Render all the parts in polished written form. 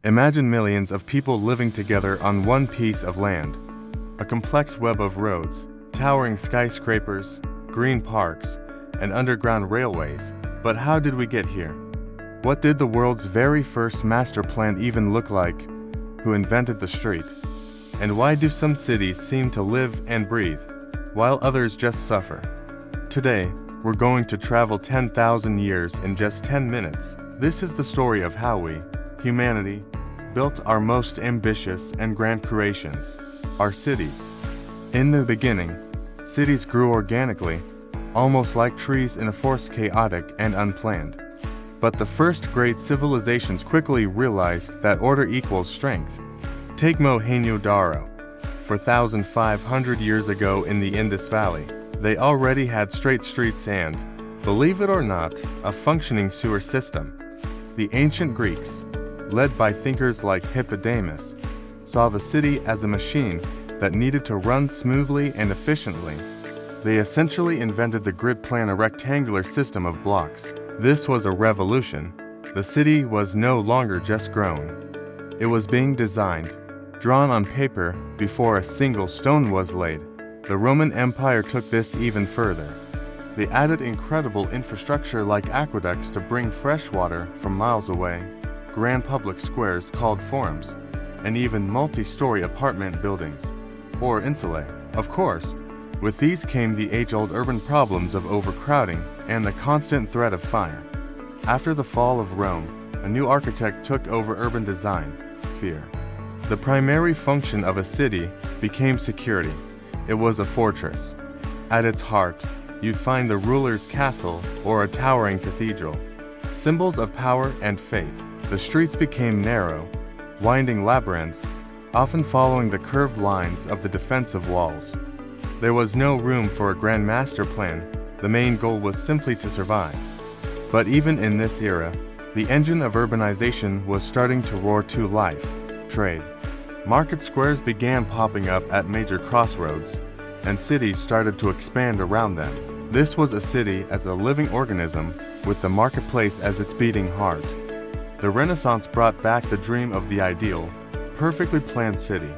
Imagine millions of people living together on one piece of land. A complex web of roads, towering skyscrapers, green parks, and underground railways. But how did we get here? What did the world's very first master plan even look like? Who invented the street? And why do some cities seem to live and breathe, while others just suffer? Today, we're going to travel 10,000 years in just 10 minutes. This is the story of how we, humanity, built our most ambitious and grand creations, our cities. In the beginning, cities grew organically, almost like trees in a forest, chaotic and unplanned. But the first great civilizations quickly realized that order equals strength. Take Mohenjo-Daro. 4,500 years ago in the Indus Valley, they already had straight streets and, believe it or not, a functioning sewer system. The ancient Greeks, led by thinkers like Hippodamus, saw the city as a machine that needed to run smoothly and efficiently. They essentially invented the grid plan, a rectangular system of blocks. This was a revolution. The city was no longer just grown. It was being designed, drawn on paper before a single stone was laid. The Roman Empire took this even further. They added incredible infrastructure like aqueducts to bring fresh water from miles away, grand public squares called forums, and even multi-story apartment buildings, or insulae. Of course, with these came the age-old urban problems of overcrowding and the constant threat of fire. After the fall of Rome, a new architect took over urban design: fear. The primary function of a city became security. It was a fortress. At its heart, you'd find the ruler's castle or a towering cathedral, symbols of power and faith. The streets became narrow, winding labyrinths, often following the curved lines of the defensive walls. There was no room for a grand master plan. The main goal was simply to survive. But even in this era, the engine of urbanization was starting to roar to life: trade. Market squares began popping up at major crossroads, and cities started to expand around them. This was a city as a living organism, with the marketplace as its beating heart. The Renaissance brought back the dream of the ideal, perfectly planned city.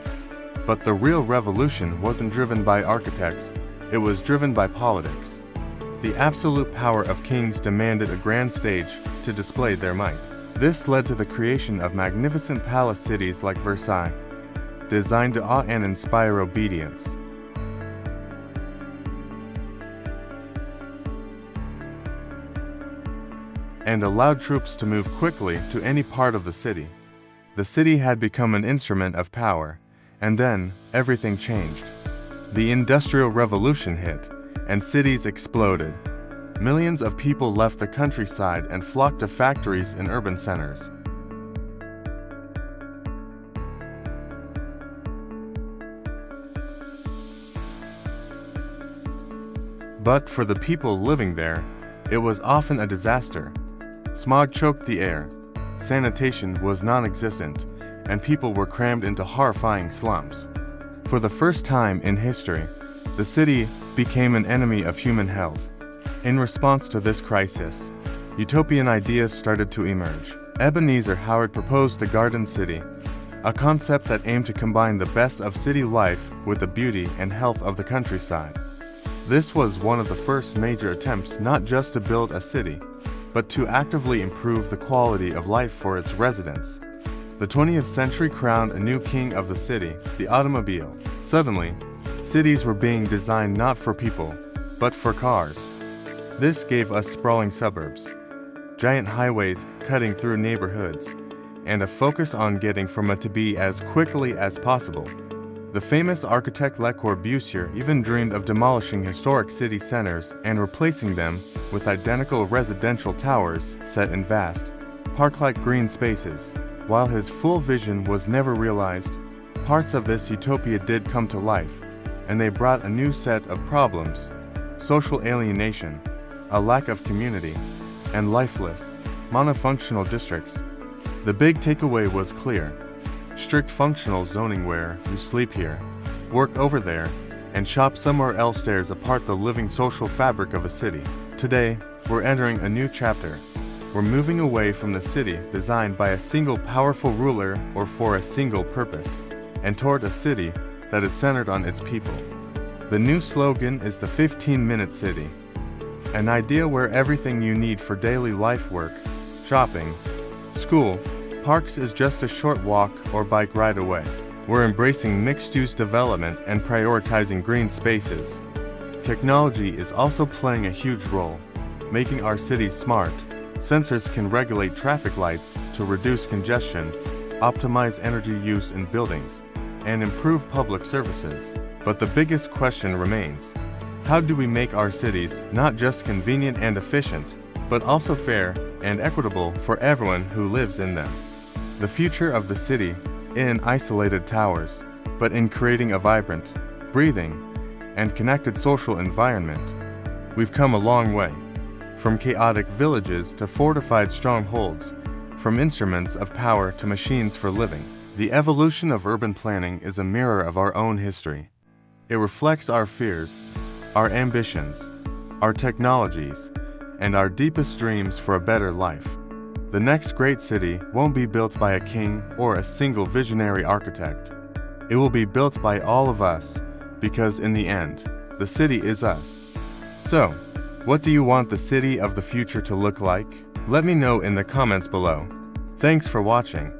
But the real revolution wasn't driven by architects, it was driven by politics. The absolute power of kings demanded a grand stage to display their might. This led to the creation of magnificent palace cities like Versailles, designed to awe and inspire obedience. And allowed troops to move quickly to any part of the city. The city had become an instrument of power, and then everything changed. The Industrial Revolution hit, and cities exploded. Millions of people left the countryside and flocked to factories in urban centers. But for the people living there, it was often a disaster. Smog choked the air, sanitation was non-existent, and people were crammed into horrifying slums. For the first time in history, the city became an enemy of human health. In response to this crisis, utopian ideas started to emerge. Ebenezer Howard proposed the Garden City, a concept that aimed to combine the best of city life with the beauty and health of the countryside. This was one of the first major attempts not just to build a city, but to actively improve the quality of life for its residents. The 20th century crowned a new king of the city, the automobile. Suddenly, cities were being designed not for people, but for cars. This gave us sprawling suburbs, giant highways cutting through neighborhoods, and a focus on getting from A to B as quickly as possible. The famous architect Le Corbusier even dreamed of demolishing historic city centers and replacing them with identical residential towers set in vast, park-like green spaces. While his full vision was never realized, parts of this utopia did come to life, and they brought a new set of problems: social alienation, a lack of community, and lifeless, monofunctional districts. The big takeaway was clear: strict functional zoning where you sleep here, work over there, and shop somewhere else tears apart the living social fabric of a city. Today, we're entering a new chapter, We're moving away from the city designed by a single powerful ruler or for a single purpose, and toward a city that is centered on its people. The new slogan is the 15-minute city, an idea where everything you need for daily life, work, shopping, school, parks is just a short walk or bike ride away. We're embracing mixed-use development and prioritizing green spaces. Technology is also playing a huge role, making our cities smart. Sensors can regulate traffic lights to reduce congestion, optimize energy use in buildings, and improve public services. But the biggest question remains: how do we make our cities not just convenient and efficient, but also fair and equitable for everyone who lives in them? The future of the city in isolated towers, but in creating a vibrant, breathing, and connected social environment. We've come a long way, from chaotic villages to fortified strongholds, from instruments of power to machines for living. The evolution of urban planning is a mirror of our own history. It reflects our fears, our ambitions, our technologies, and our deepest dreams for a better life. The next great city won't be built by a king or a single visionary architect. It will be built by all of us, because in the end, the city is us. So, what do you want the city of the future to look like? Let me know in the comments below. Thanks for watching.